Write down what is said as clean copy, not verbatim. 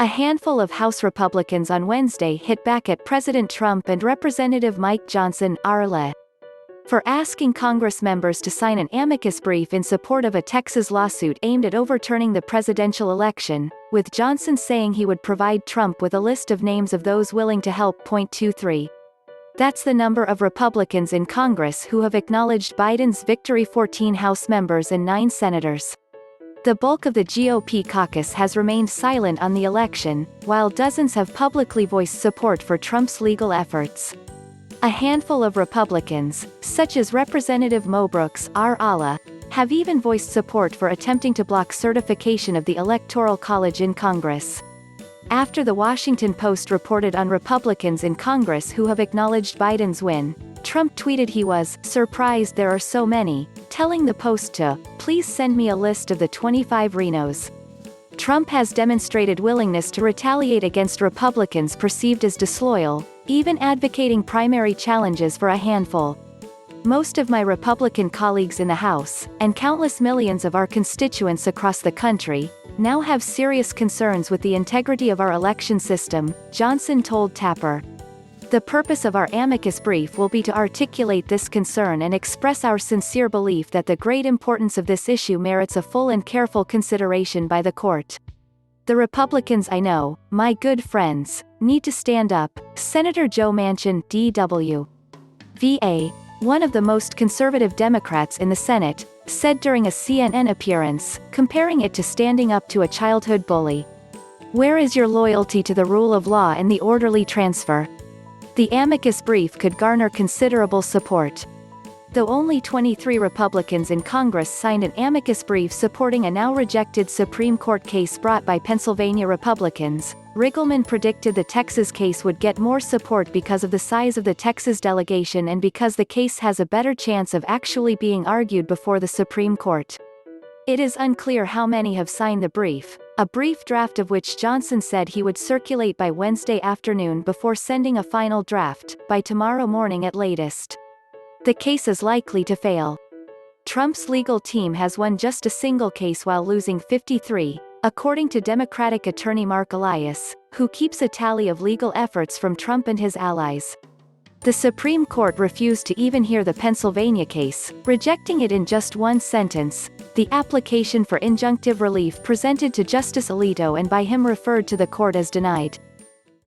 A handful of House Republicans on Wednesday hit back at President Trump and Representative Mike Johnson, RLE, for asking Congress members to sign an amicus brief in support of a Texas lawsuit aimed at overturning the presidential election, with Johnson saying he would provide Trump with a list of names of those willing to help. 23. That's the number of Republicans in Congress who have acknowledged Biden's victory: 14 House members and 9 senators. The bulk of the GOP caucus has remained silent on the election, while dozens have publicly voiced support for Trump's legal efforts. A handful of Republicans, such as Representative Mo Brooks, R. Allah, have even voiced support for attempting to block certification of the Electoral College in Congress. After the Washington Post reported on Republicans in Congress who have acknowledged Biden's win, Trump tweeted he was surprised there are so many, telling the Post to please send me a list of the 25 RINOS. Trump has demonstrated willingness to retaliate against Republicans perceived as disloyal, even advocating primary challenges for a handful. Most of my Republican colleagues in the House, and countless millions of our constituents across the country, now have serious concerns with the integrity of our election system, Johnson told Tapper. The purpose of our amicus brief will be to articulate this concern and express our sincere belief that the great importance of this issue merits a full and careful consideration by the court. The Republicans I know, my good friends, need to stand up, Senator Joe Manchin, D.W. VA, one of the most conservative Democrats in the Senate, said during a CNN appearance, comparing it to standing up to a childhood bully. Where is your loyalty to the rule of law and the orderly transfer? The amicus brief could garner considerable support. Though only 23 Republicans in Congress signed an amicus brief supporting a now-rejected Supreme Court case brought by Pennsylvania Republicans, Riggleman predicted the Texas case would get more support because of the size of the Texas delegation and because the case has a better chance of actually being argued before the Supreme Court. It is unclear how many have signed the brief, a brief draft of which Johnson said he would circulate by Wednesday afternoon before sending a final draft, by tomorrow morning at latest. The case is likely to fail. Trump's legal team has won just a single case while losing 53, according to Democratic attorney Marc Elias, who keeps a tally of legal efforts from Trump and his allies. The Supreme Court refused to even hear the Pennsylvania case, rejecting it in just one sentence. The application for injunctive relief presented to Justice Alito and by him referred to the court as denied.